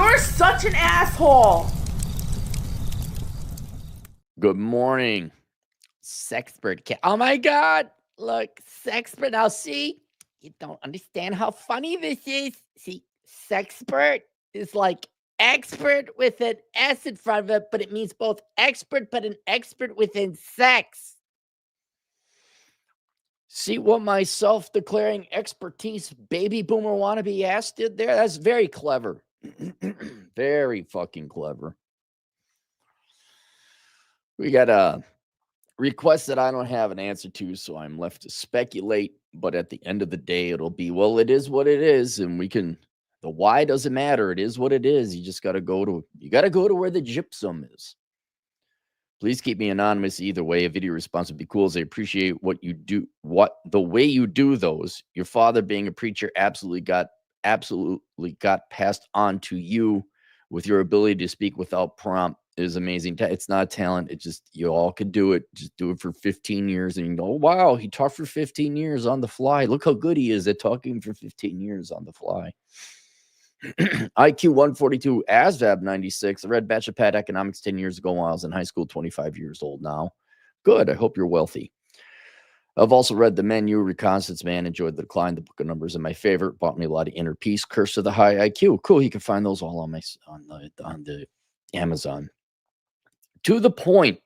You're such an asshole. Good morning, Sexpert Cat. Oh my God. Look, Sexpert. Now, see, you don't understand how funny this is. See, Sexpert is like expert with an S in front of it, but it means both expert, but an expert within sex. See what my self-declaring expertise baby boomer wannabe ass did there? That's very clever. Very fucking clever. We got a request that I don't have an answer to, so I'm left to speculate. But at the end of the day, it'll be, well, it is what it is, and we can. The why doesn't matter. It is what it is. You just got to go to. You got to go to where the gypsum is. Please keep me anonymous either way. A video response would be cool, as I appreciate what you do. What the way you do those. Your father being a preacher absolutely got passed on to you with your ability to speak without prompt is amazing. It's not talent. It's just, you all could do it. Just do it for 15 years and you go, oh, wow, he talked for 15 years on the fly. Look how good he is at talking for 15 years on the fly. IQ 142, ASVAB 96. I read Bachelor Pad Economics 10 years ago while I was in high school, 25 years old now. Good. I hope you're wealthy. I've also read The Menu, Reconnaissance Man, enjoyed The Decline, The Book of Numbers, and my favorite, bought me a lot of Inner Peace, Curse of the High IQ. Cool. You can find those all on the Amazon. To the point,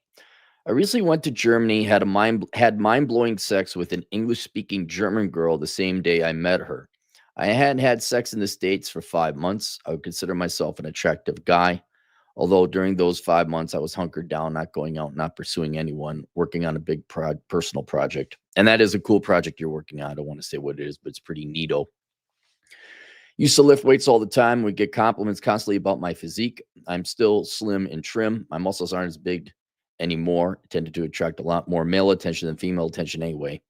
I recently went to Germany, had mind-blowing sex with an English-speaking German girl the same day I met her. I hadn't had sex in the States for 5 months. I would consider myself an attractive guy. Although during those 5 months, I was hunkered down, not going out, not pursuing anyone, working on a big personal project. And that is a cool project you're working on. I don't want to say what it is, but it's pretty neato. Used to lift weights all the time. Would get compliments constantly about my physique. I'm still slim and trim. My muscles aren't as big anymore. I tended to attract a lot more male attention than female attention anyway.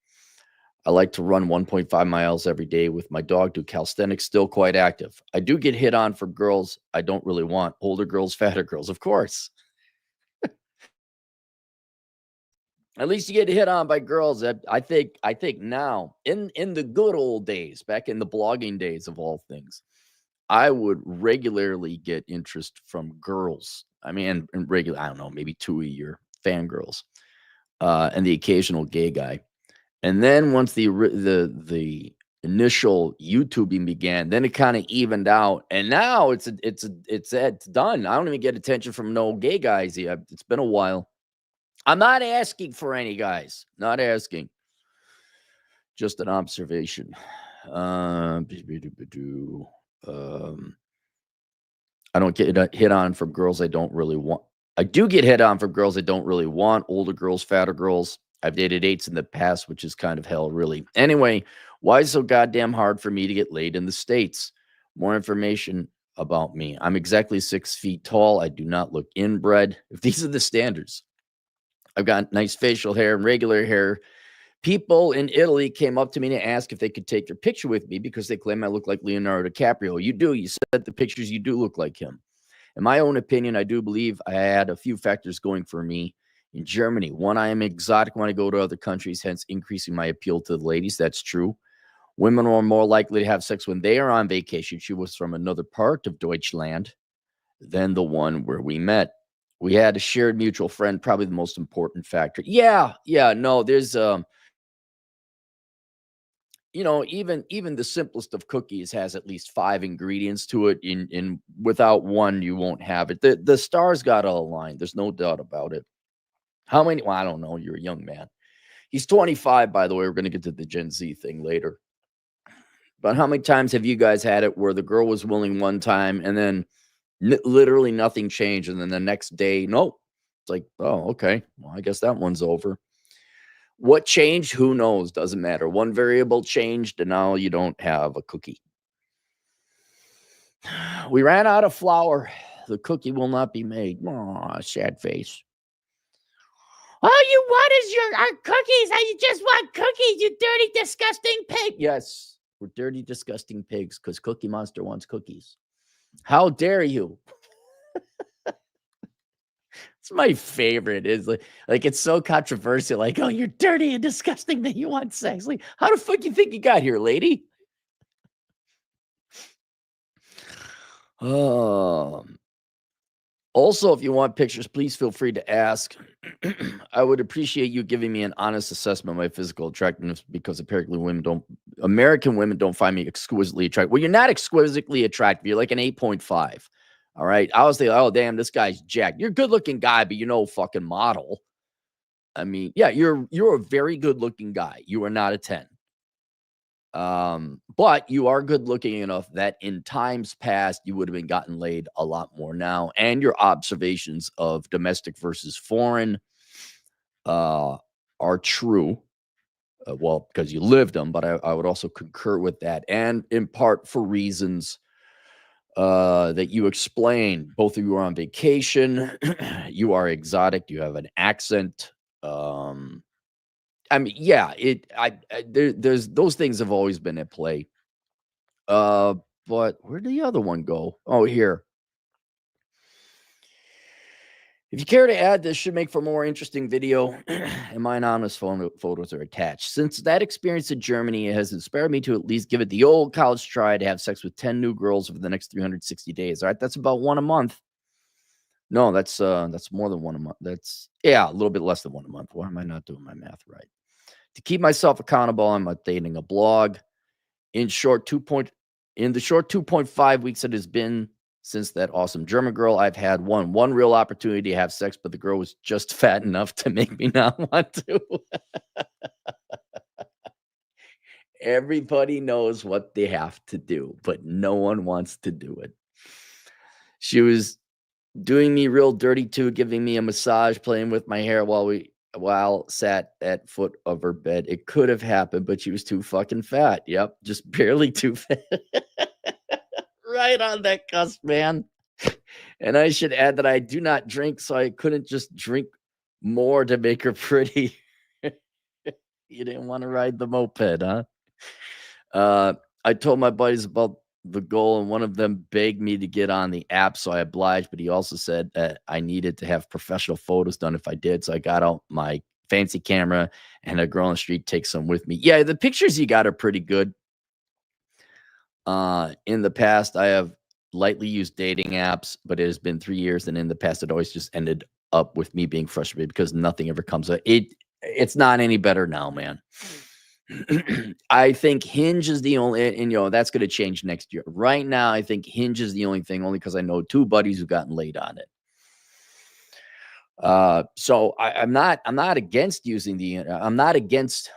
I like to run 1.5 miles every day with my dog, do calisthenics, still quite active. I do get hit on from girls I don't really want. Older girls, fatter girls, of course. At least you get hit on by girls that I think now, in the good old days, back in the blogging days of all things, I would regularly get interest from girls. I mean, and regular, I don't know, maybe 2 a year, fangirls, and the occasional gay guy. And then once the initial YouTubing began, then it kind of evened out. And now it's done. I don't even get attention from no gay guys yet. It's been a while. I'm not asking for any guys. Not asking. Just an observation. I don't get hit on from girls I don't really want. I do get hit on from girls I don't really want. Older girls, fatter girls. I've dated 8s in the past, which is kind of hell, really. Anyway, why is it so goddamn hard for me to get laid in the States? More information about me. I'm exactly 6 feet tall. I do not look inbred. If these are the standards, I've got nice facial hair and regular hair. People in Italy came up to me to ask if they could take their picture with me because they claim I look like Leonardo DiCaprio. You do. You said the pictures, you do look like him. In my own opinion, I do believe I had a few factors going for me. In Germany, one, I am exotic when I go to other countries, hence increasing my appeal to the ladies. That's true. Women are more likely to have sex when they are on vacation. She was from another part of Deutschland than the one where we met. We had a shared mutual friend, probably the most important factor. Yeah, no, there's even the simplest of cookies has at least 5 ingredients to it. In without one, you won't have it. The stars got to align. There's no doubt about it. How many? Well, I don't know. You're a young man. He's 25, by the way. We're going to get to the Gen Z thing later. But how many times have you guys had it where the girl was willing one time and then literally nothing changed, and then the next day, nope. It's like, oh, okay. Well, I guess that one's over. What changed? Who knows? Doesn't matter. One variable changed, and now you don't have a cookie. We ran out of flour. The cookie will not be made. Aw, sad face. All you want is our cookies. I just want cookies, you dirty, disgusting pig. Yes, we're dirty, disgusting pigs because Cookie Monster wants cookies. How dare you? It's my favorite. Is like it's so controversial. Like, oh, you're dirty and disgusting that you want sex. Like, how the fuck you think you got here, lady? Also, if you want pictures, please feel free to ask. I would appreciate you giving me an honest assessment of my physical attractiveness because apparently American women don't find me exquisitely attractive. Well, you're not exquisitely attractive. You're like an 8.5. All right. I was thinking, oh, damn, this guy's jacked. You're a good looking guy, but fucking model. I mean, yeah, you're a very good looking guy. You are not a 10. But you are good looking enough that in times past you would have been gotten laid a lot more now. And your observations of domestic versus foreign are true. Well, because you lived them, but I would also concur with that. And in part for reasons that you explained. Both of you are on vacation. You are exotic. You have an accent. I mean, yeah, there's those things have always been at play. But where'd the other one go? Oh, here. If you care to add, this should make for a more interesting video, and my anonymous photos are attached. Since that experience in Germany, it has inspired me to at least give it the old college try to have sex with 10 new girls over the next 360 days. All right, that's about one a month. No, that's more than one a month. That's, yeah, a little bit less than one a month. Why am I not doing my math right? To keep myself accountable, I'm updating a blog. In the short 2.5 weeks it has been since that awesome German girl, I've had one real opportunity to have sex, but the girl was just fat enough to make me not want to. Everybody knows what they have to do, but no one wants to do it. She was doing me real dirty too, giving me a massage, playing with my hair while sat at foot of her bed. It could have happened, but she was too fucking fat. Yep, just barely too fat. Right on that cusp, man. And I should add that I do not drink, so I couldn't just drink more to make her pretty. You didn't want to ride the moped, huh? I told my buddies about the goal, and one of them begged me to get on the app, so I obliged, but he also said that I needed to have professional photos done if I did, so I got out my fancy camera and a girl on the street take some with me. Yeah, the pictures you got are pretty good. In the past, I have lightly used dating apps, but it has been 3 years, and in the past, it always just ended up with me being frustrated because nothing ever comes up. It's not any better now, man. I think Hinge is the only, and that's going to change next year. Right now, I think Hinge is the only thing, only because I know 2 buddies who've gotten laid on it. So I'm not against using I'm not against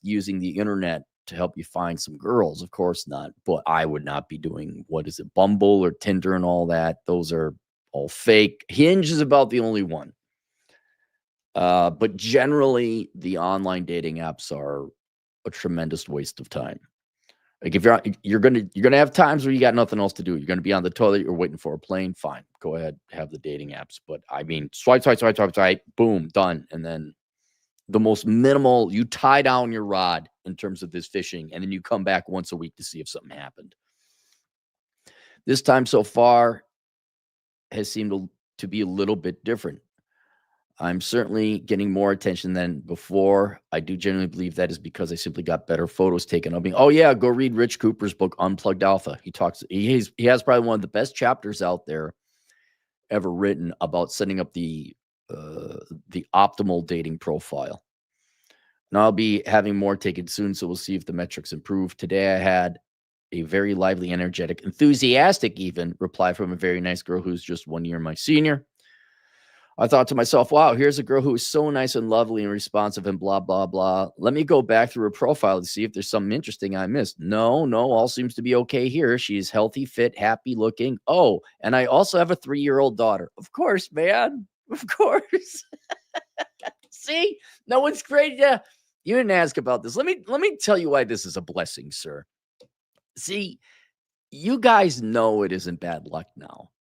using the internet to help you find some girls. Of course not. But I would not be doing, Bumble or Tinder and all that. Those are all fake. Hinge is about the only one. But generally, the online dating apps are a tremendous waste of time. Like if you're gonna have times where you got nothing else to do. You're gonna be on the toilet, you're waiting for a plane. Fine, go ahead, have the dating apps. But I mean, swipe, boom, done. And then the most minimal, you tie down your rod in terms of this fishing, and then you come back once a week to see if something happened. This time so far has seemed to be a little bit different. I'm certainly getting more attention than before. I do genuinely believe that is because I simply got better photos taken of me. Oh yeah, go read Rich Cooper's book, Unplugged Alpha. He has probably one of the best chapters out there ever written about setting up the optimal dating profile. And I'll be having more taken soon, so we'll see if the metrics improve. Today I had a very lively, energetic, enthusiastic even reply from a very nice girl who's just 1 year my senior. I thought to myself, wow, here's a girl who is so nice and lovely and responsive and blah, blah, blah. Let me go back through her profile to see if there's something interesting I missed. No, all seems to be okay here. She's healthy, fit, happy looking. Oh, and I also have a 3-year-old daughter. Of course, man. Of course. See, no one's great. Yeah, you didn't ask about this. Let me tell you why this is a blessing, sir. See, you guys know it isn't bad luck now.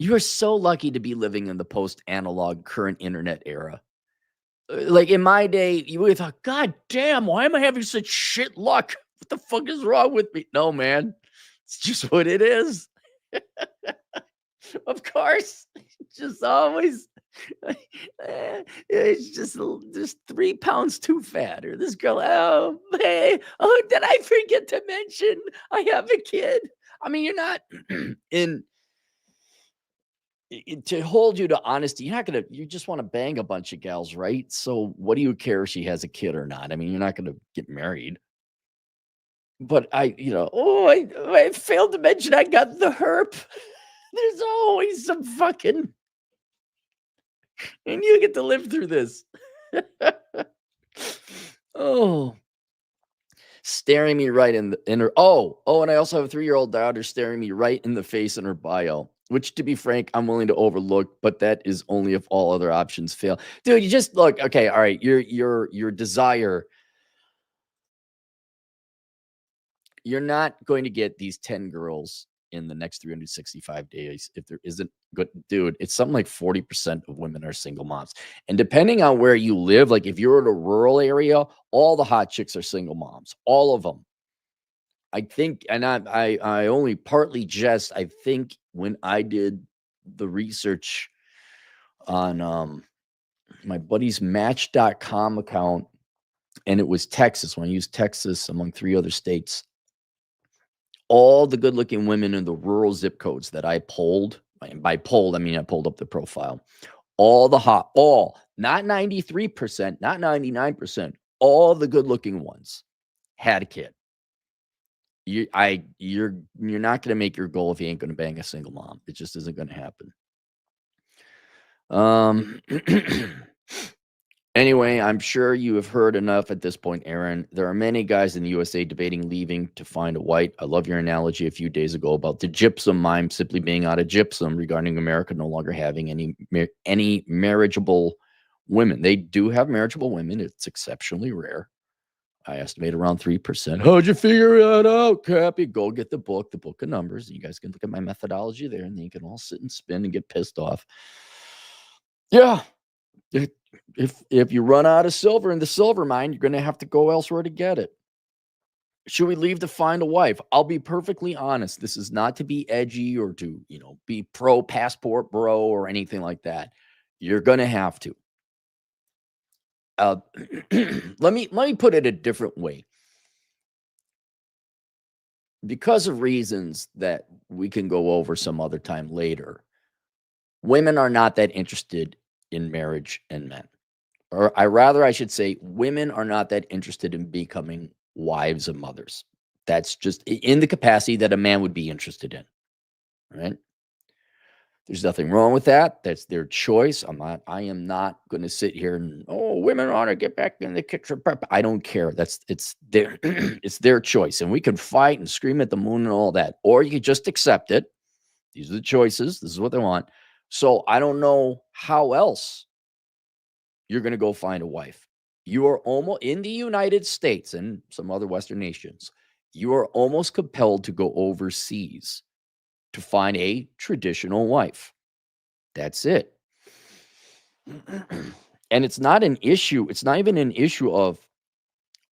You are so lucky to be living in the post-analog current internet era. Like in my day, you would have thought, God damn, why am I having such shit luck? What the fuck is wrong with me? No, man. It's just what it is. Of course. It's just always, it's just 3 pounds too fat. Or this girl, oh, hey, oh, did I forget to mention I have a kid? I mean, you're not in to hold you to honesty. You're not gonna. You just want to bang a bunch of gals, right? So what do you care if she has a kid or not? I mean, you're not gonna get married. But I failed to mention I got the herp. There's always some fucking, and you get to live through this. Oh, staring me right in her. And I also have a 3-year-old daughter staring me right in the face in her bio. Which, to be frank, I'm willing to overlook, but that is only if all other options fail. Dude, you just look. Okay, all right. Your desire. You're not going to get these 10 girls in the next 365 days if there isn't good. Dude, it's something like 40% of women are single moms. And depending on where you live, like if you're in a rural area, all the hot chicks are single moms, all of them. I think, and I only partly jest. I think when I did the research on my buddy's Match.com account, and it was Texas, when I used Texas among 3 other states, all the good-looking women in the rural zip codes that I polled, and by polled, I mean I pulled up the profile, not 93%, not 99%, all the good-looking ones had a kid. You're not gonna make your goal if you ain't gonna bang a single mom. It just isn't gonna happen. Anyway, I'm sure you have heard enough at this point, Aaron. There are many guys in the USA debating leaving to find a white. I love your analogy a few days ago about the gypsum mime simply being out of gypsum regarding America no longer having any marriageable women. They do have marriageable women. It's exceptionally rare. I estimate around 3%. How'd you figure that out, Cappy? Go get the book of numbers. You guys can look at my methodology there, and then you can all sit and spin and get pissed off. Yeah. If you run out of silver in the silver mine, you're going to have to go elsewhere to get it. Should we leave to find a wife? I'll be perfectly honest. This is not to be edgy or to, be pro passport bro or anything like that. You're going to have to. Let me put it a different way. Because of reasons that we can go over some other time later, women are not that interested in marriage and men. Or I should say, women are not that interested in becoming wives of mothers. That's just in the capacity that a man would be interested in, right? There's nothing wrong with that. That's their choice. I am not going to sit here and, women ought to get back in the kitchen prep. I don't care. It's their, it's their choice. And we can fight and scream at the moon and all that, or you can just accept it. These are the choices. This is what they want. So I don't know how else you're going to go find a wife. You are almost in the United States and some other Western nations. You are almost compelled to go overseas to find a traditional wife. That's it. And it's not an issue. It's not even an issue of,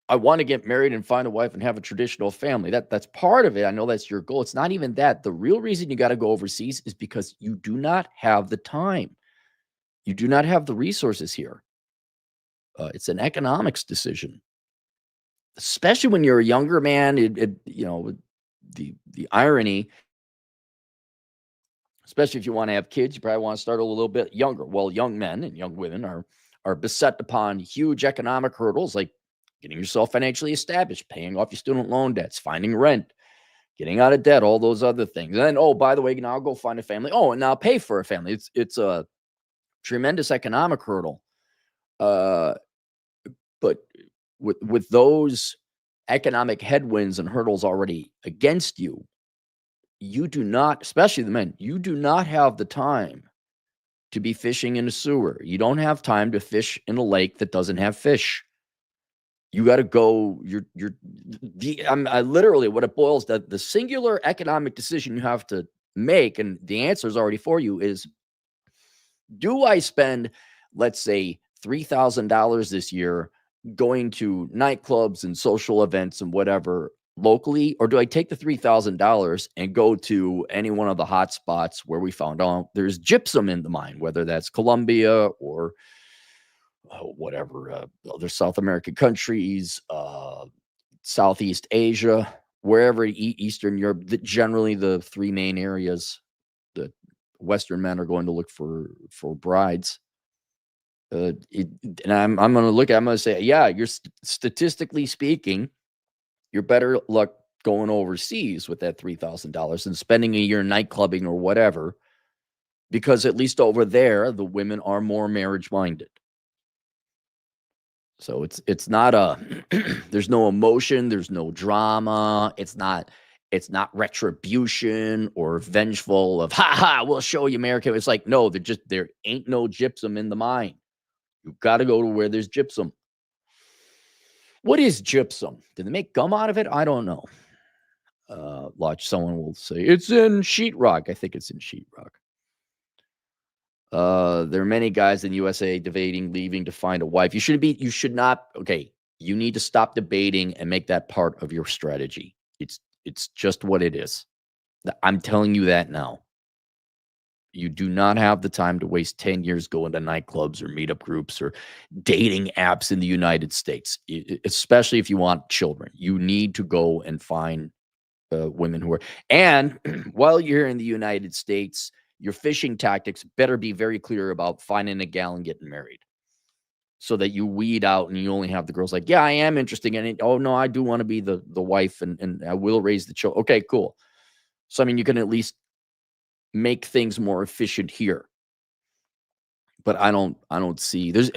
I want to get married and find a wife and have a traditional family. That's part of it. I know that's your goal. It's not even that. The real reason you got to go overseas is because you do not have the time. You do not have the resources here. It's an economics decision, especially when you're a younger man. The irony, especially if you want to have kids, you probably want to start a little bit younger. Well, young men and young women are beset upon huge economic hurdles like getting yourself financially established, paying off your student loan debts, finding rent, getting out of debt, all those other things. And then, by the way, now I'll go find a family. And now pay for a family. It's a tremendous economic hurdle. But with those economic headwinds and hurdles already against you, you do not, especially the men, you do not have the time to be fishing in a sewer. You don't have time to fish in a lake that doesn't have fish. You got to go. I literally, what it boils down, the singular economic decision you have to make, and the answer is already for you, is: do I spend, let's say, $3,000 this year going to nightclubs and social events and whatever locally, or do I take the $3,000 and go to any one of the hot spots where we found out there's gypsum in the mine, whether that's Colombia or whatever other South American countries, Southeast Asia, wherever Eastern Europe, generally the three main areas that Western men are going to look for brides. And I'm going to look. I'm going to say, yeah, you're statistically speaking, you're better luck going overseas with that $3,000 and spending a year nightclubbing or whatever, because at least over there the women are more marriage minded. So it's not a there's no emotion, there's no drama, it's not retribution or vengeful of ha ha, we'll show you America. It's like, no, there ain't no gypsum in the mine. You've got to go to where there's gypsum. What is gypsum? Did they make gum out of it? I don't know. Someone will say it's in sheetrock. I think it's in sheetrock. There are many guys in the USA debating leaving to find a wife. You should not. Okay, you need to stop debating and make that part of your strategy. It's just what it is. I'm telling you that now. You do not have the time to waste 10 years going to nightclubs or meetup groups or dating apps in the United States, especially if you want children. You need to go and find women who are. And while you're in the United States, your fishing tactics better be very clear about finding a gal and getting married, so that you weed out and you only have the girls like, yeah, I am interested in it. Oh, no, I do want to be the wife and I will raise the children. Okay, cool. So, I mean, you can at least make things more efficient here. But I don't see, there's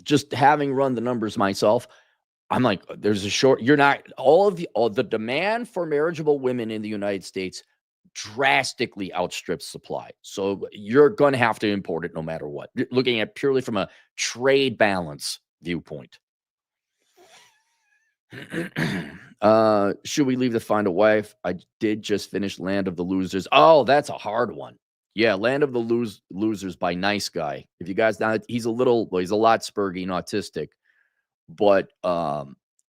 just having run the numbers myself. I'm like, there's a short, you're not, all the demand for marriageable women in the United States drastically outstrips supply. So you're going to have to import it no matter what. Looking at purely from a trade balance viewpoint. Should we leave to find a wife? I did just finish Land of the Losers. Oh, that's a hard one. Yeah, Land of the Losers by Nice Guy. If you guys know, he's a lot spurgy and autistic, but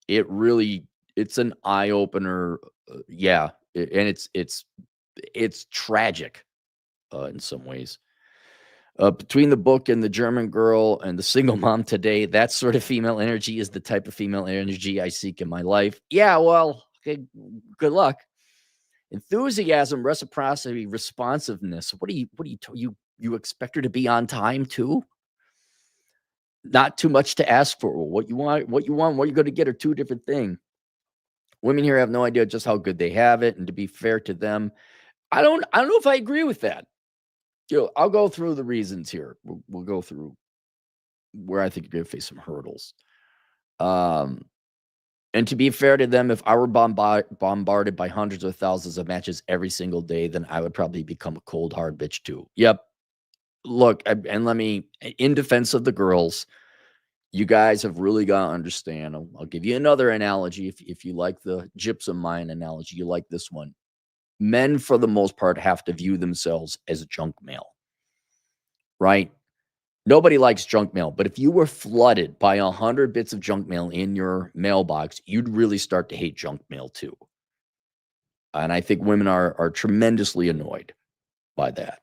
it's an eye opener. Yeah, and it's tragic in some ways. Between the book and the German Girl and the Single Mom Today, that sort of female energy is the type of female energy I seek in my life. Yeah, well, okay, good luck. Enthusiasm, reciprocity, responsiveness. What do you expect her to be on time too? Not too much to ask for. What you want, what you're going to get are two different things. Women here have no idea just how good they have it, and to be fair to them, I don't know if I agree with that. I'll go through the reasons here. We'll go through where I think you're going to face some hurdles. And to be fair to them, if I were bombarded by hundreds of thousands of matches every single day, then I would probably become a cold, hard bitch too. Yep. Look, and let me, in defense of the girls, you guys have really got to understand. I'll give you another analogy. If you like the gypsum mine analogy, you like this one. Men, for the most part, have to view themselves as junk mail, right? Nobody likes junk mail, but if you were flooded by 100 bits of junk mail in your mailbox, you'd really start to hate junk mail too. And I think women are tremendously annoyed by that.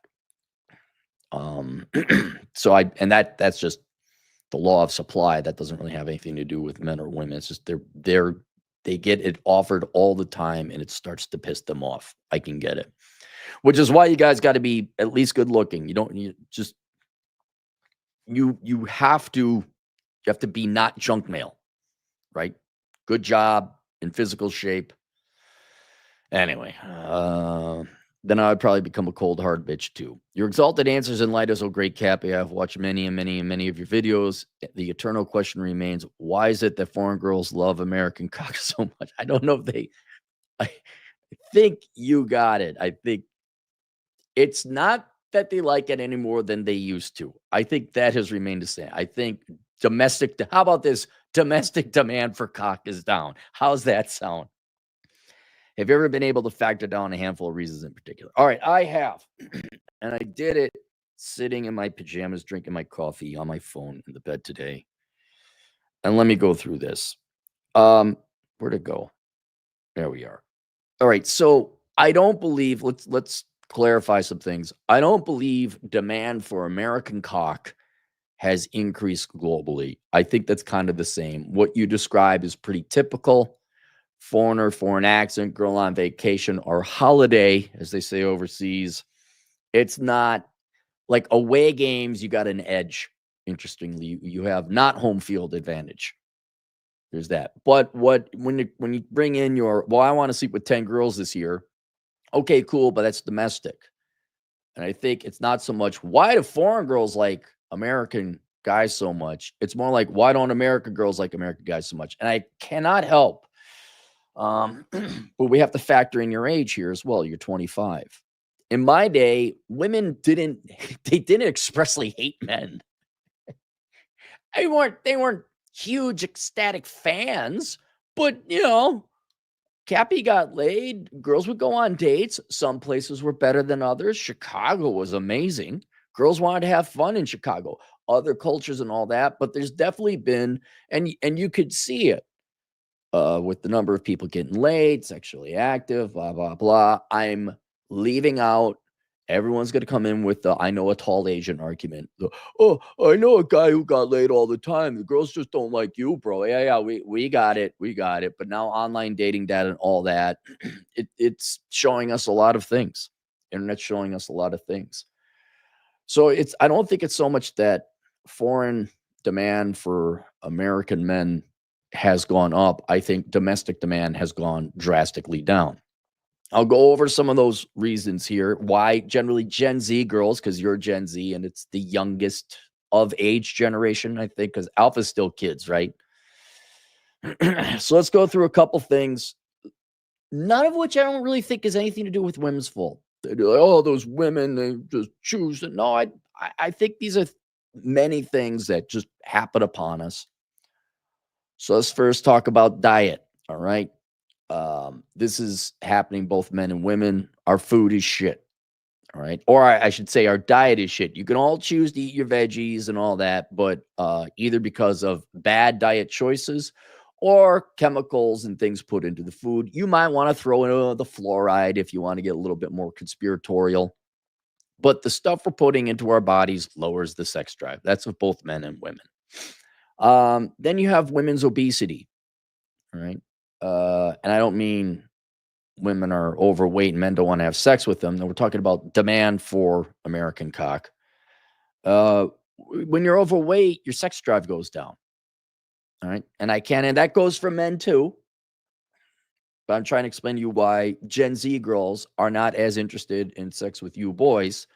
That's just the law of supply. That doesn't really have anything to do with men or women. It's just they get it offered all the time, and it starts to piss them off. I can get it, which is why you guys got to be at least good looking. You have to be not junk mail, right? Good job, in physical shape. Anyway, then I would probably become a cold, hard bitch too. Your exalted answers in light are so great, Cappy. I've watched many of your videos. The eternal question remains, why is it that foreign girls love American cock so much? I don't know if I think you got it. I think it's not that they like it any more than they used to. I think that has remained the same. I think how about this? Domestic demand for cock is down. How's that sound? Have you ever been able to factor down a handful of reasons in particular? All right, I have. And I did it sitting in my pajamas, drinking my coffee on my phone in the bed today. And let me go through this. Where'd it go? There we are. All right, so I don't believe, let's clarify some things. I don't believe demand for American cock has increased globally. I think that's kind of the same. What you describe is pretty typical foreigner, foreign accent, girl on vacation, or holiday, as they say overseas. It's not like away games, you got an edge. Interestingly, you have not home field advantage. There's that. But when you bring in I want to sleep with 10 girls this year. Okay, cool, but that's domestic. And I think it's not so much why do foreign girls like American guys so much? It's more like why don't American girls like American guys so much? And I cannot help. But we have to factor in your age here as well. You're 25. In my day, women didn't expressly hate men. They weren't huge ecstatic fans, but Cappy got laid. Girls would go on dates. Some places were better than others. Chicago was amazing. Girls wanted to have fun in Chicago. Other cultures and all that, but there's definitely been, and you could see it with the number of people getting laid, sexually active, blah, blah, blah. I'm leaving out. Everyone's going to come in with the I know a tall Asian argument. Oh, I know a guy who got laid all the time. The girls just don't like you, bro. Yeah, we got it. We got it. But now online dating data and all that, it's showing us a lot of things. Internet's showing us a lot of things. So I don't think it's so much that foreign demand for American men has gone up. I think domestic demand has gone drastically down. I'll go over some of those reasons here. Why generally Gen Z girls, because you're Gen Z and it's the youngest of age generation, I think, because Alpha's still kids, right? So let's go through a couple things, none of which I don't really think has anything to do with women's fault. They're like, oh, those women, they just choose. No, I think these are many things that just happen upon us. So let's first talk about diet, all right? This is happening both men and women. Our food is shit. All right. Or I should say our diet is shit. You can all choose to eat your veggies and all that, but either because of bad diet choices or chemicals and things put into the food, you might want to throw in the fluoride if you want to get a little bit more conspiratorial. But the stuff we're putting into our bodies lowers the sex drive. That's of both men and women. Then you have women's obesity. All right. And I don't mean women are overweight and men don't want to have sex with them. No, we're talking about demand for American cock. When you're overweight, your sex drive goes down. All right. And that goes for men too. But I'm trying to explain to you why Gen Z girls are not as interested in sex with you boys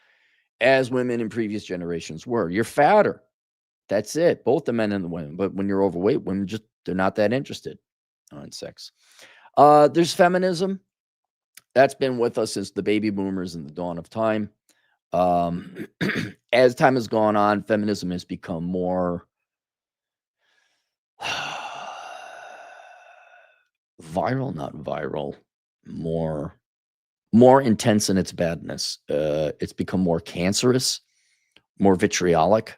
as women in previous generations were. You're fatter. That's it. Both the men and the women. But when you're overweight, women they're not that interested in sex. There's feminism. That's been with us since the baby boomers and the dawn of time. As time has gone on, feminism has become more not viral, more intense in its badness. It's become more cancerous, more vitriolic.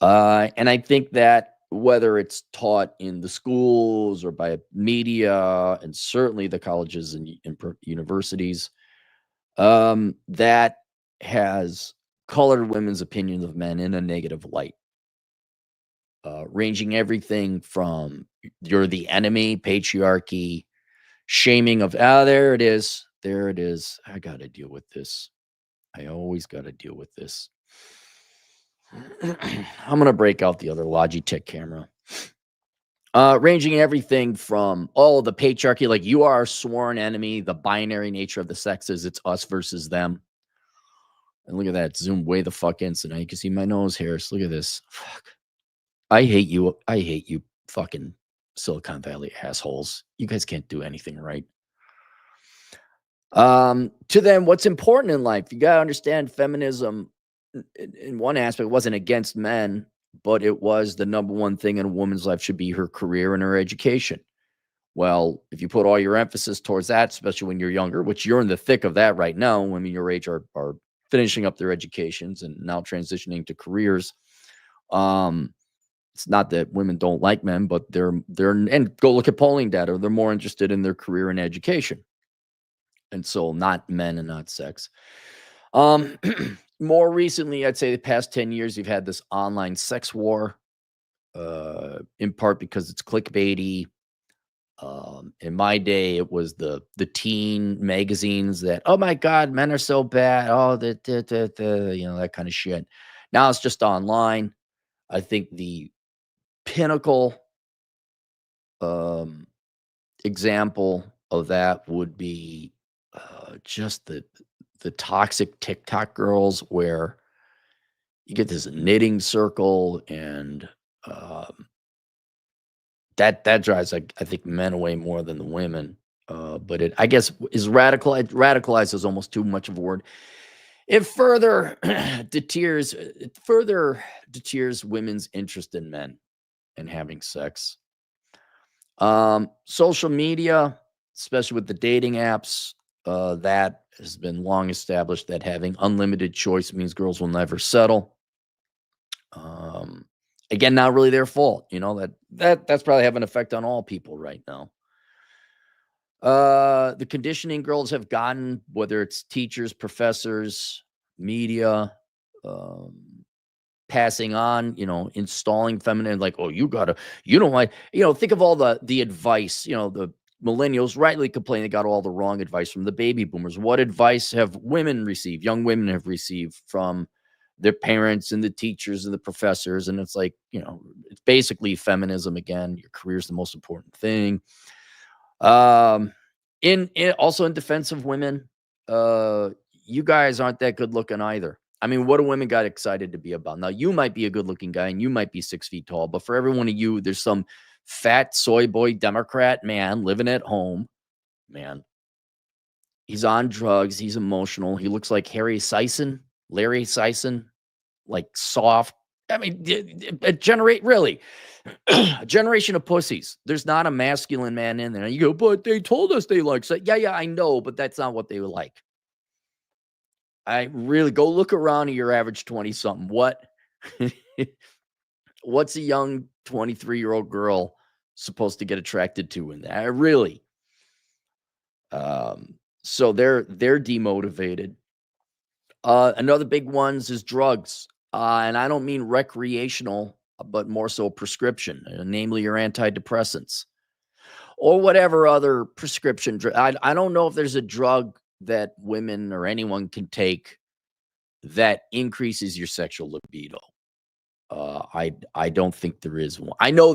And I think that whether it's taught in the schools or by media and certainly the colleges and universities, that has colored women's opinions of men in a negative light, ranging everything from you're the enemy, patriarchy, shaming of, there it is. I got to deal with this. I always got to deal with this. I'm going to break out the other Logitech camera. Ranging everything from the patriarchy, like you are a sworn enemy, the binary nature of the sexes, it's us versus them. And look at that, zoom way the fuck in so now you can see my nose hairs. Look at this. Fuck. I hate you. I hate you fucking Silicon Valley assholes. You guys can't do anything right. To them, what's important in life, you got to understand feminism in one aspect wasn't against men, but it was the number one thing in a woman's life should be her career and her education. Well, if you put all your emphasis towards that, especially when you're younger, which you're in the thick of that right now, women your age are finishing up their educations and now transitioning to careers. It's not that women don't like men, but they're and go look at polling data. They're more interested in their career and education. And so not men and not sex. More recently, I'd say the past 10 years, you've had this online sex war, in part because it's clickbaity. In my day, it was the teen magazines that, oh my God, men are so bad. Oh, that kind of shit. Now it's just online. I think the pinnacle um, example of that would be just the toxic TikTok girls, where you get this knitting circle, and um, that drives, I think, men away more than the women. But it, I guess, is radicalized is almost too much of a word. It further deters women's interest in men and having sex. Social media, especially with the dating apps, that has been long established that having unlimited choice means girls will never settle. Um, Again, not really their fault. That's probably having an effect on all people right now. The conditioning girls have gotten, whether it's teachers, professors, media, um, passing on, installing feminine, like, oh, you don't like, think of all the advice, the millennials rightly complain they got all the wrong advice from the baby boomers. What advice have women received, young women have received from their parents and the teachers and the professors? And it's like, it's basically feminism again. Your career is the most important thing. In also in defense of women, you guys aren't that good looking either. I mean, what do women got excited to be about? Now, you might be a good looking guy and you might be 6 feet tall, but for every one of you, there's some fat soy boy Democrat man living at home. Man, he's on drugs. He's emotional. He looks like Larry Sison, like soft. I mean, a generation of pussies. There's not a masculine man in there. You go, but they told us they like sex. Yeah, I know, but that's not what they were like. I really go look around at your average 20-something. What's a young 23-year-old girl supposed to get attracted to in that? Really? So they're demotivated. Another big ones is drugs. And I don't mean recreational, but more so prescription, namely your antidepressants or whatever other prescription drug. I don't know if there's a drug that women or anyone can take that increases your sexual libido. I don't think there is one. I know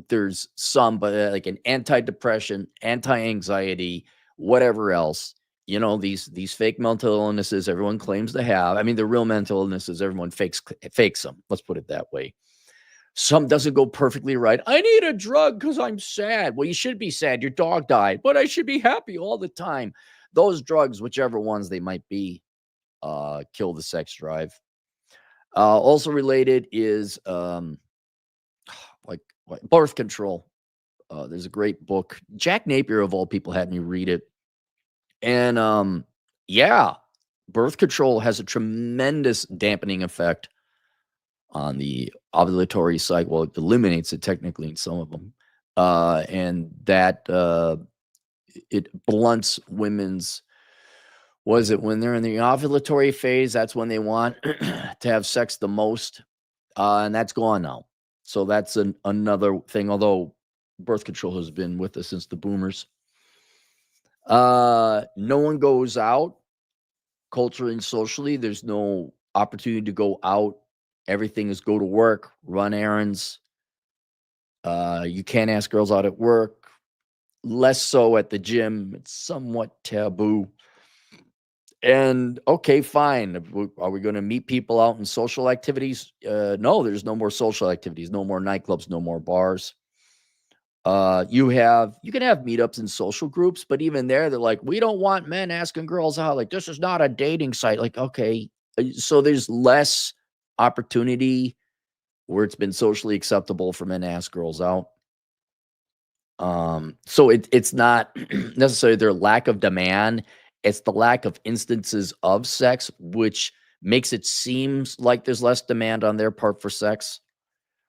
there's some, but like an antidepressant, anti-anxiety, whatever else. These fake mental illnesses everyone claims to have. I mean, the real mental illnesses everyone fakes them. Let's put it that way. Some doesn't go perfectly right. I need a drug because I'm sad. Well, you should be sad. Your dog died, but I should be happy all the time. Those drugs, whichever ones they might be, kill the sex drive. Also related is like birth control. There's a great book. Jack Napier, of all people, had me read it. And yeah, birth control has a tremendous dampening effect on the ovulatory cycle. Well, it eliminates it technically in some of them. And that it blunts women's, was it when they're in the ovulatory phase? That's when they want to have sex the most. And that's gone now. So that's another thing, although birth control has been with us since the boomers. No one goes out culturally and socially. There's no opportunity to go out. Everything is go to work, run errands. You can't ask girls out at work. Less so at the gym. It's somewhat taboo. And okay, fine. Are we going to meet people out in social activities? No, there's no more social activities, no more nightclubs, no more bars. You can have meetups in social groups, but even there, they're like, we don't want men asking girls out. Like, this is not a dating site. Like, okay. So there's less opportunity where it's been socially acceptable for men to ask girls out. So it's not necessarily their lack of demand. It's the lack of instances of sex, which makes it seem like there's less demand on their part for sex.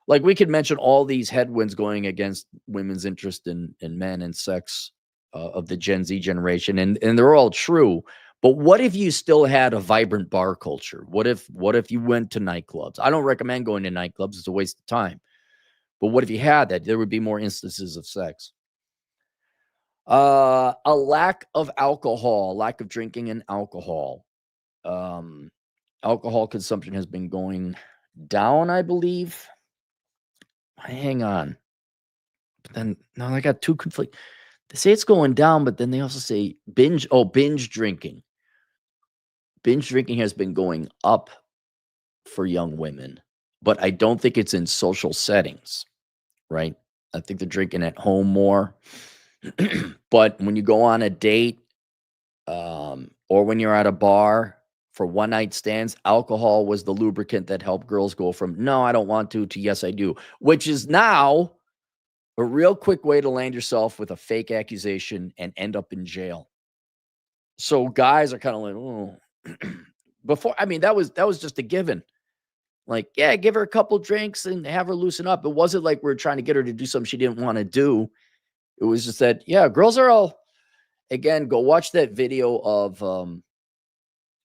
Like, we could mention all these headwinds going against women's interest in men and sex of the Gen Z generation, and they're all true. But what if you still had a vibrant bar culture? What if you went to nightclubs? I don't recommend going to nightclubs. It's a waste of time. But what if you had that? There would be more instances of sex. A lack of alcohol, lack of drinking and alcohol. Alcohol consumption has been going down, I believe. Hang on. But then no, I got two conflict. They say it's going down, but then they also say binge drinking. Binge drinking has been going up for young women, but I don't think it's in social settings, right? I think they're drinking at home more. But when you go on a date, or when you're at a bar for one night stands, alcohol was the lubricant that helped girls go from no, I don't want to yes, I do, which is now a real quick way to land yourself with a fake accusation and end up in jail. So guys are kind of like, oh, before, I mean, that was just a given. Like, yeah, give her a couple drinks and have her loosen up. It wasn't like we are trying to get her to do something she didn't want to do. It was just that, yeah, girls are all, again, go watch that video of,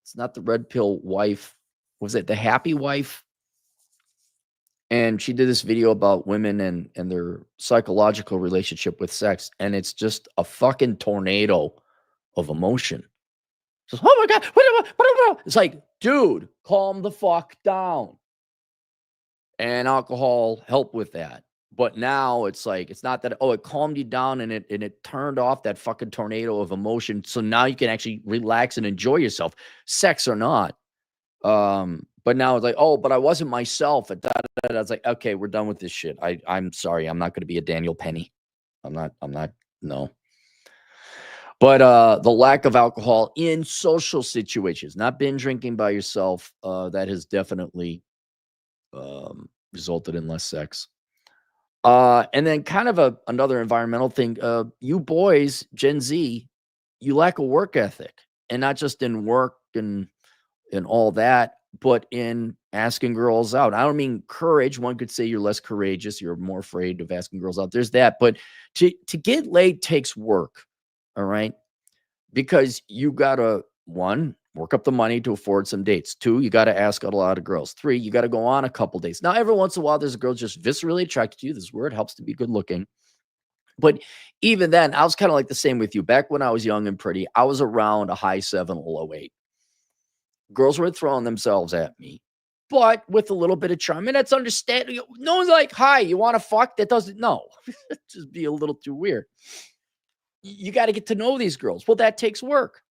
it's not the red pill wife. Was it the happy wife? And she did this video about women and their psychological relationship with sex. And it's just a fucking tornado of emotion. Just, oh my God. It's like, dude, calm the fuck down. And alcohol helped with that. But now it's like, it's not that, oh, it calmed you down and it turned off that fucking tornado of emotion. So now you can actually relax and enjoy yourself, sex or not. But now it's like, oh, but I wasn't myself. I was like, okay, we're done with this shit. I'm sorry. I'm not going to be a Daniel Penny. I'm not, no. But the lack of alcohol in social situations, not binge drinking by yourself, that has definitely resulted in less sex. And then kind of another environmental thing, you boys, Gen Z, you lack a work ethic, and not just in work and all that, but in asking girls out. I don't mean courage. One could say you're less courageous. You're more afraid of asking girls out. There's that. But to get laid takes work. All right. Because you got to, one, work up the money to afford some dates. Two, you got to ask out a lot of girls. Three, you got to go on a couple dates. Now, every once in a while, there's a girl just viscerally attracted to you. This word helps to be good looking. But even then, I was kind of like the same with you. Back when I was young and pretty, I was around a high 708. Girls were throwing themselves at me, but with a little bit of charm. And that's understandable. No one's like, hi, you want to fuck? That doesn't, no. Just be a little too weird. You got to get to know these girls. Well, that takes work.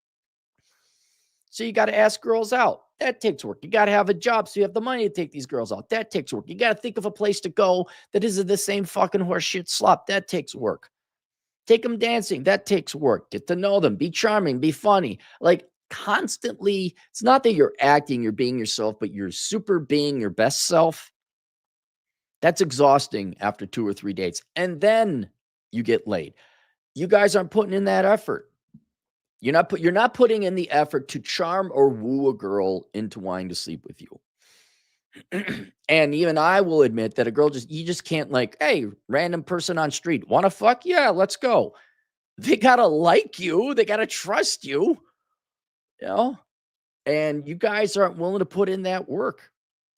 So you got to ask girls out. That takes work. You got to have a job so you have the money to take these girls out. That takes work. You got to think of a place to go that isn't the same fucking horseshit slop. That takes work. Take them dancing. That takes work. Get to know them. Be charming. Be funny. Like constantly, it's not that you're acting, you're being yourself, but you're super being your best self. That's exhausting after 2 or 3 dates. And then you get laid. You guys aren't putting in that effort. You're not putting in the effort to charm or woo a girl into wanting to sleep with you. And even I will admit that a girl you just can't like, hey, random person on street, want to fuck? Yeah, let's go. They got to like you. They got to trust you, you know? And you guys aren't willing to put in that work.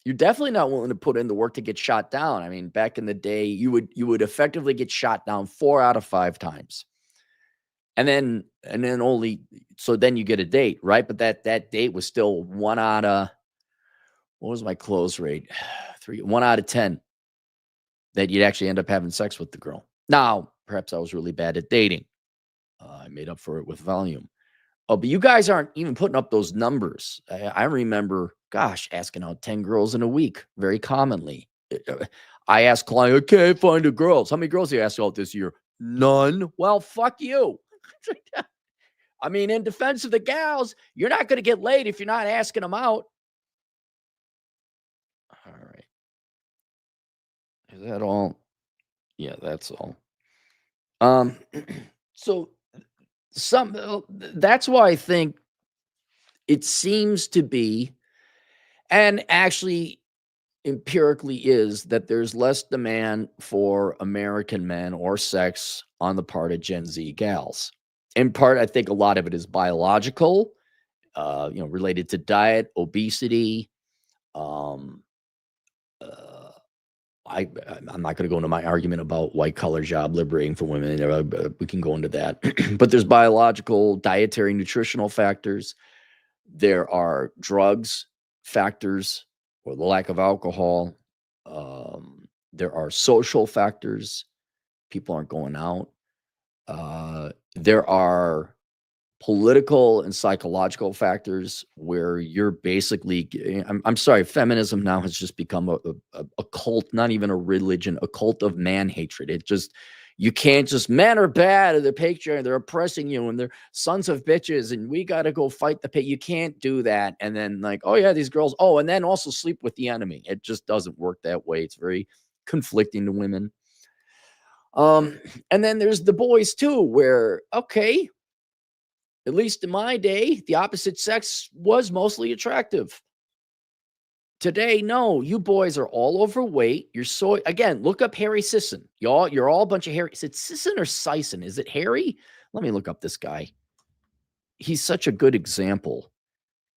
You're definitely not willing to put in the work to get shot down. I mean, back in the day, you would effectively get shot down 4 out of 5 times. And then only, so then you get a date, right? But that date was still 1 out of, what was my close rate? 1 out of 10 that you'd actually end up having sex with the girl. Now, perhaps I was really bad at dating. I made up for it with volume. Oh, but you guys aren't even putting up those numbers. I remember, gosh, asking out 10 girls in a week, very commonly. I asked client, okay, find the girls. How many girls do you ask out this year? None. Well, fuck you. I mean, in defense of the gals, you're not going to get laid if you're not asking them out. All right. Is that all? Yeah, that's all. So that's why I think it seems to be, and actually empirically is, that there's less demand for American men or sex on the part of Gen Z gals. In part, I think a lot of it is biological, related to diet, obesity. I'm not going to go into my argument about white collar job liberating for women. We can go into that. But there's biological, dietary, nutritional factors. There are drugs factors or the lack of alcohol. There are social factors. People aren't going out. There are political and psychological factors where you're basically, I'm sorry, feminism now has just become a cult, not even a religion, a cult of man hatred. It just, you can't just, men are bad, they're patriarchal, they're oppressing you, and they're sons of bitches, and we got to go fight the pig. You can't do that. And then like, oh yeah, these girls, oh, and then also sleep with the enemy. It just doesn't work that way. It's very conflicting to women. And then there's the boys too, where, okay, at least in my day, the opposite sex was mostly attractive. Today, no, you boys are all overweight. You're so, again, look up Harry Sisson. You're all a bunch of Harry. Is it Sisson or Sison? Is it Harry? Let me look up this guy. He's such a good example.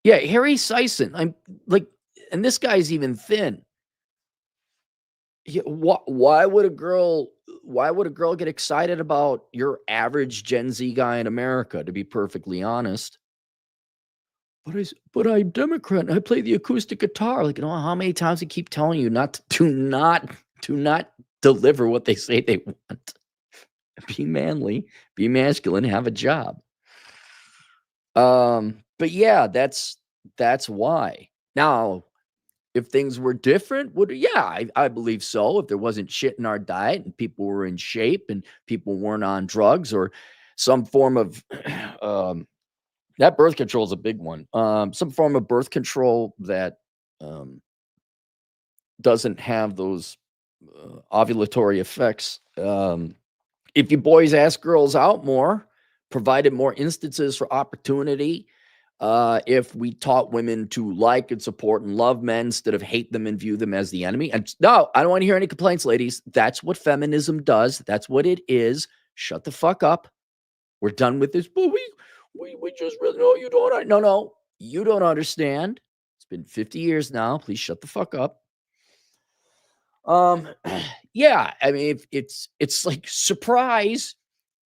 Yeah, Harry Sison. I'm like, and this guy's even thin. Why would a girl get excited about your average Gen Z guy in America, to be perfectly honest? But I'm Democrat and I play the acoustic guitar. Like, how many times I keep telling you to not deliver what they say they want. Be manly, be masculine, have a job. But yeah, that's why. Now, if things were different, I believe so. If there wasn't shit in our diet and people were in shape and people weren't on drugs or some form of that birth control is a big one. Some form of birth control that doesn't have those ovulatory effects. If you boys ask girls out more, provided more instances for opportunity, if we taught women to like and support and love men instead of hate them and view them as the enemy. And no, I don't want to hear any complaints, ladies. That's what feminism does. That's what it is. Shut the fuck up. We're done with this. But we just really, no, you don't. No, you don't understand. It's been 50 years now. Please shut the fuck up. Yeah, I mean, it's like, surprise.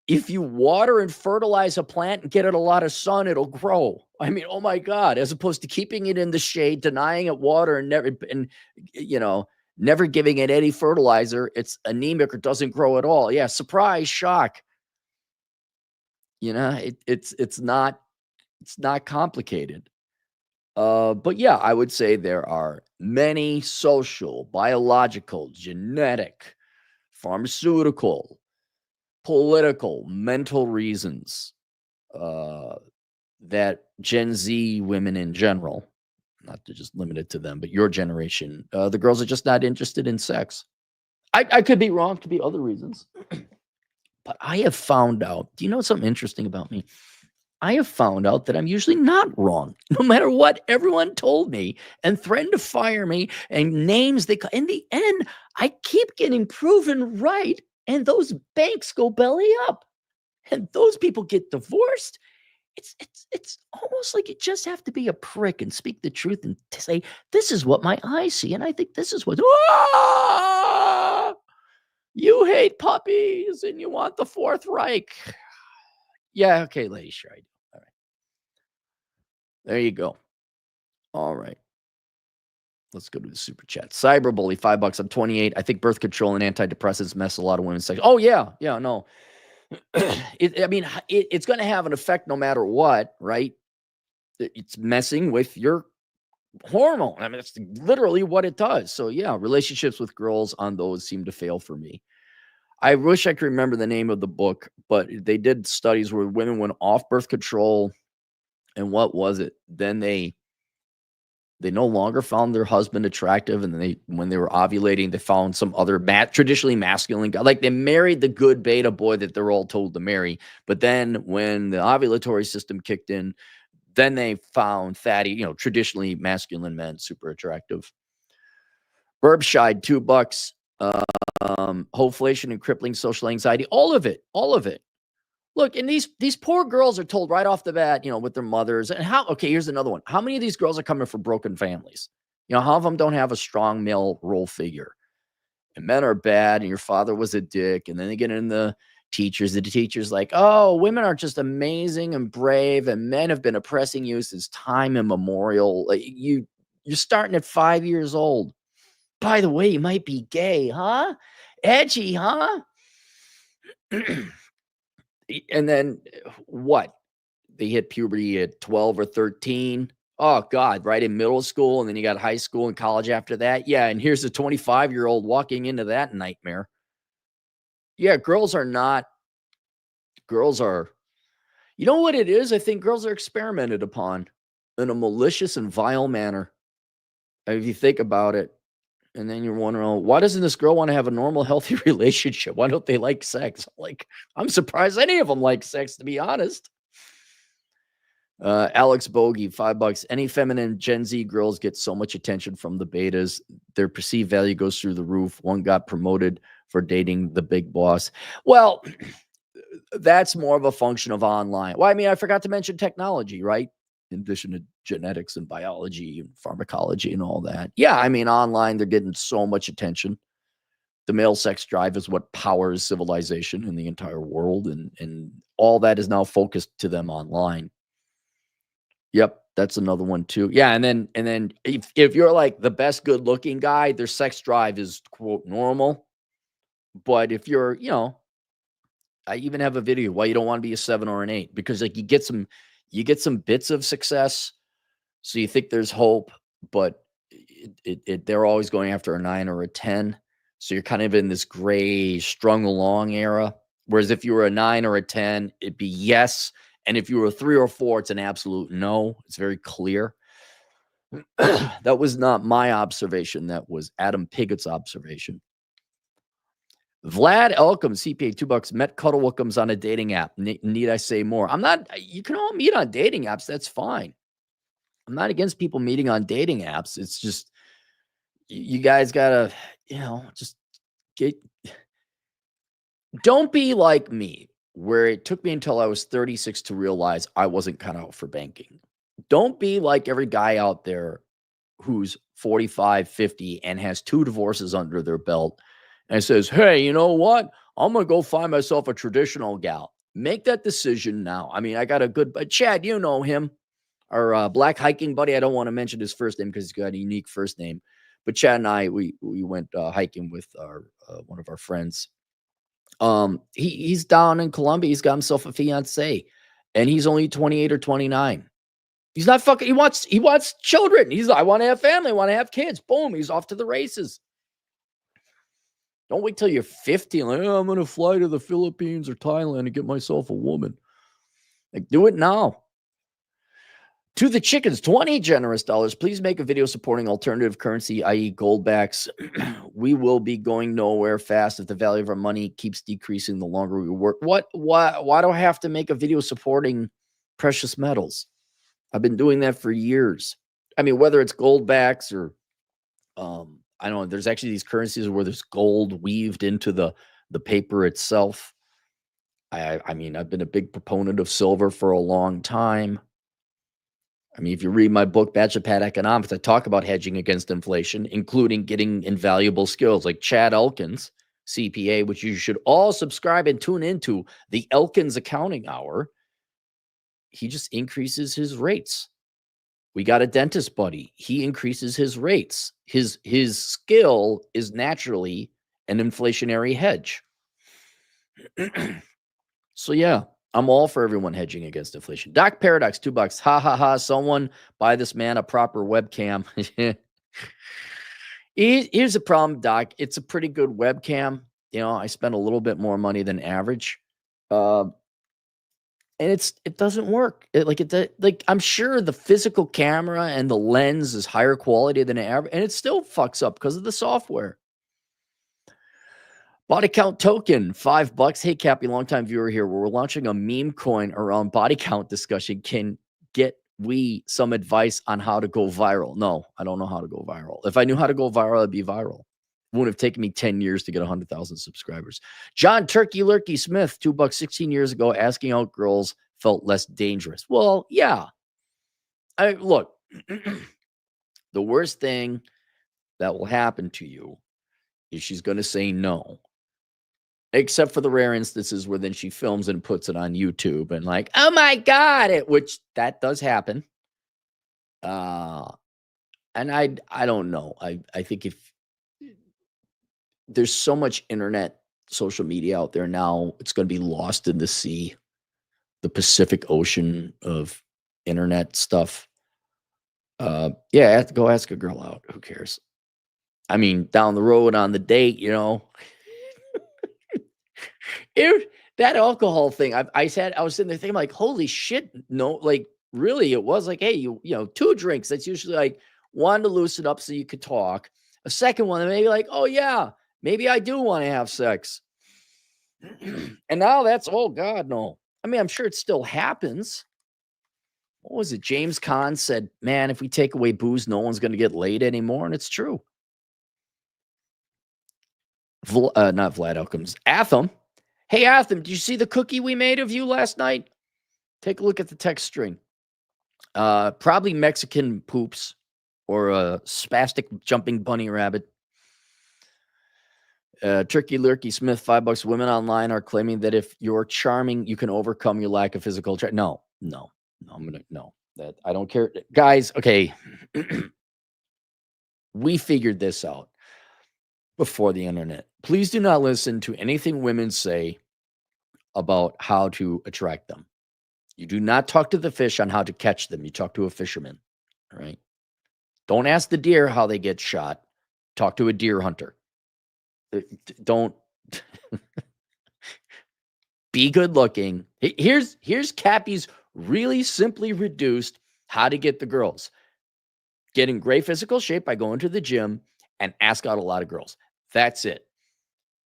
If you water and fertilize a plant and get it a lot of sun, it'll grow. I mean, oh my God, as opposed to keeping it in the shade, denying it water and never giving it any fertilizer, it's anemic or doesn't grow at all. Yeah, surprise, shock. It's not complicated. But yeah, I would say there are many social, biological, genetic, pharmaceutical, political, mental reasons that Gen Z women in general, not to just limit it to them, but your generation, the girls are just not interested in sex. I could be wrong, could be other reasons. But I have found out, do you know something interesting about me? I have found out that I'm usually not wrong, no matter what everyone told me and threatened to fire me and names they in the end, I keep getting proven right. And those banks go belly up and those people get divorced. It's almost like you just have to be a prick and speak the truth and to say, this is what my eyes see. And I think this is what, you hate puppies and you want the Fourth Reich. Yeah. Okay, lady. Sure, I do. All right. There you go. All right. Let's go to the super chat. Cyberbully, $5. I'm 28. I think birth control and antidepressants mess a lot of women's sex. Oh yeah, no. It's going to have an effect no matter what, right? It's messing with your hormone. I mean, that's literally what it does. So yeah, relationships with girls on those seem to fail for me. I wish I could remember the name of the book, but they did studies where women went off birth control, and what was it? Then they no longer found their husband attractive. And then when they were ovulating, they found some other traditionally masculine guy. Like they married the good beta boy that they're all told to marry. But then when the ovulatory system kicked in, then they found fatty, traditionally masculine men super attractive. Burbshide, $2. Hoflation and crippling social anxiety. All of it. Look, and these poor girls are told right off the bat, with their mothers. And here's another one. How many of these girls are coming from broken families? How of them don't have a strong male role figure? and men are bad and your father was a dick. And then they get in the teachers like, oh, women are just amazing and brave and men have been oppressing you since time immemorial. Like you're starting at 5 years old. By the way, you might be gay, huh? Edgy, huh? And then what? They hit puberty at 12 or 13. Oh, God, right in middle school. And then you got high school and college after that. Yeah. And here's a 25-year-old walking into that nightmare. Yeah. Girls are, you know what it is? I think girls are experimented upon in a malicious and vile manner. If you think about it. And then you're wondering, why doesn't this girl want to have a normal, healthy relationship? Why don't they like sex? Like, I'm surprised any of them like sex, to be honest. Alex Bogey, $5. Any feminine Gen Z girls get so much attention from the betas. Their perceived value goes through the roof. One got promoted for dating the big boss. Well, that's more of a function of online. Well, I mean, I forgot to mention technology, right? In addition to genetics and biology and pharmacology and all that. Yeah, I mean, online, they're getting so much attention. The male sex drive is what powers civilization in the entire world. And all that is now focused to them online. Yep, that's another one too. Yeah, and then if you're like the best good looking guy, their sex drive is quote normal. But if you're, I even have a video why you don't want to be a 7 or an 8, because like you get some bits of success, so you think there's hope, but they're always going after a 9 or a 10. So you're kind of in this gray strung along era. Whereas if you were a 9 or a 10, it'd be yes. And if you were a 3 or 4, it's an absolute no. It's very clear. That was not my observation. That was Adam Pigott's observation. Vlad Elkum, CPA, $2. Met Cuddlewickums on a dating app. Need I say more? You can all meet on dating apps. That's fine. I'm not against people meeting on dating apps. It's just, you guys gotta, just don't be like me, where it took me until I was 36 to realize I wasn't cut out for banking. Don't be like every guy out there who's 45, 50 and has 2 divorces under their belt and says, hey, you know what? I'm going to go find myself a traditional gal. Make that decision now. I mean, I got a good, but Chad, you know him, our black hiking buddy. I don't want to mention his first name because he's got a unique first name. But Chad and I, we went hiking with our one of our friends. He's down in Colombia. He's got himself a fiance, and he's only 28 or 29. He's not fucking. He wants children. He's like, I want to have family. I want to have kids. Boom. He's off to the races. Don't wait till you're 50. Like, oh, I'm going to fly to the Philippines or Thailand and get myself a woman. Like, do it now. To the chickens, 20 generous dollars. Please make a video supporting alternative currency, i.e. goldbacks. We will be going nowhere fast if the value of our money keeps decreasing the longer we work. Why do I have to make a video supporting precious metals? I've been doing that for years. I mean, whether it's goldbacks or I don't know, there's actually these currencies where there's gold weaved into the paper itself. I mean, I've been a big proponent of silver for a long time. I mean, if you read my book, Bachelor Pad Economics, I talk about hedging against inflation, including getting invaluable skills like Chad Elkins, CPA, which you should all subscribe and tune into, the Elkins Accounting Hour. He just increases his rates. We got a dentist buddy. He increases his rates. His skill is naturally an inflationary hedge. So yeah, I'm all for everyone hedging against inflation. Doc Paradox, $2. Ha ha ha. Someone buy this man a proper webcam. Here's the problem, Doc. It's a pretty good webcam. I spend a little bit more money than average. And it doesn't work. I'm sure the physical camera and the lens is higher quality than average, and it still fucks up because of the software. Body count token, $5. Hey, Cappy, longtime viewer here. We're launching a meme coin around body count discussion. Can we some advice on how to go viral? No, I don't know how to go viral. If I knew how to go viral, I'd be viral. It wouldn't have taken me 10 years to get 100,000 subscribers. John Turkey Lurkey Smith, $2, 16 years ago, asking out girls felt less dangerous. Well, yeah. Look, the worst thing that will happen to you is she's going to say no. Except for the rare instances where then she films and puts it on YouTube and like, oh my God, which that does happen. And I don't know. I think if there's so much internet, social media out there now, it's going to be lost in the sea, the Pacific Ocean of internet stuff. Yeah, go ask a girl out. Who cares? I mean, down the road on the date, that alcohol thing, I was sitting there thinking like, holy shit, no, like really, it was like, hey, you 2 drinks. That's usually like one to loosen up so you could talk. A second one, maybe like, oh yeah, maybe I do want to have sex. And now oh God, no. I mean, I'm sure it still happens. What was it? James Caan said, man, if we take away booze, no one's going to get laid anymore. And it's true. Not Vlad Elkins. Atham. Hey, Atham, did you see the cookie we made of you last night? Take a look at the text string. Probably Mexican poops or a spastic jumping bunny rabbit. Tricky Lurky Smith, $5. Women online are claiming that if you're charming, you can overcome your lack of physical attraction. No. That I don't care. Guys, okay. We figured this out before the internet. Please do not listen to anything women say about how to attract them. You do not talk to the fish on how to catch them. You talk to a fisherman, all right? Don't ask the deer how they get shot. Talk to a deer hunter. Don't be good looking. Here's Cappy's really simply reduced how to get the girls. Get in great physical shape by going to the gym and ask out a lot of girls. That's it.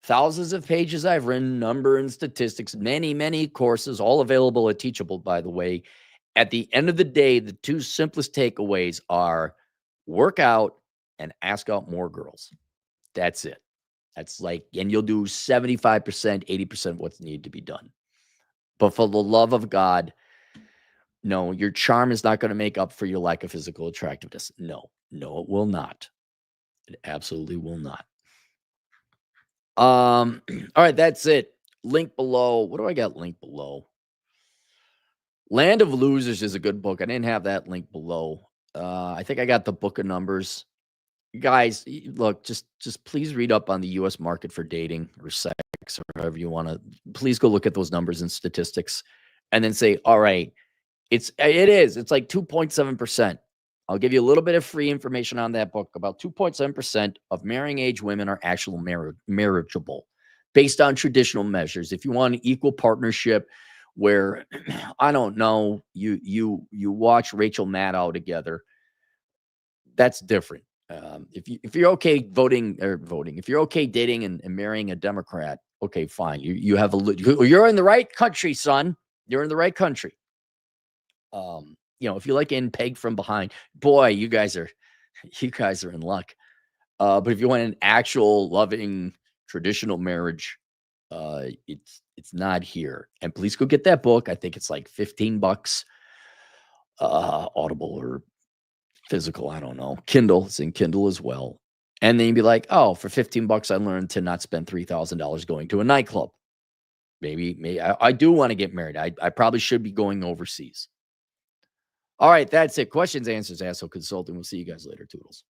Thousands of pages I've written, number and statistics, many, many courses, all available at Teachable, by the way. At the end of the day, the 2 simplest takeaways are work out and ask out more girls. That's it. That's like, and you'll do 75%, 80% of what's needed to be done. But for the love of God, no, your charm is not going to make up for your lack of physical attractiveness. No, it will not. It absolutely will not. All right, that's it. Link below. What do I got linked below? Land of Losers is a good book. I didn't have that link below. I think I got the book of numbers. Guys, look, just please read up on the U.S. market for dating or sex or however you want to. Please go look at those numbers and statistics and then say, all right, it's like 2.7%. I'll give you a little bit of free information on that book. About 2.7% of marrying age women are actual marriageable based on traditional measures. If you want an equal partnership where, I don't know, you watch Rachel Maddow together, that's different. If you're okay if you're okay dating and marrying a Democrat, okay, fine. You're in the right country, son. You're in the right country. If you like getting pegged from behind, boy, you guys are in luck. But if you want an actual loving traditional marriage, it's not here. And please go get that book. I think it's like $15, Audible or physical. I don't know. Kindle. It's in Kindle as well. And then you'd be like, oh, for $15, I learned to not spend $3,000 going to a nightclub. Maybe I do want to get married. I probably should be going overseas. All right, that's it. Questions, answers, Asshole Consulting. We'll see you guys later. Toodles.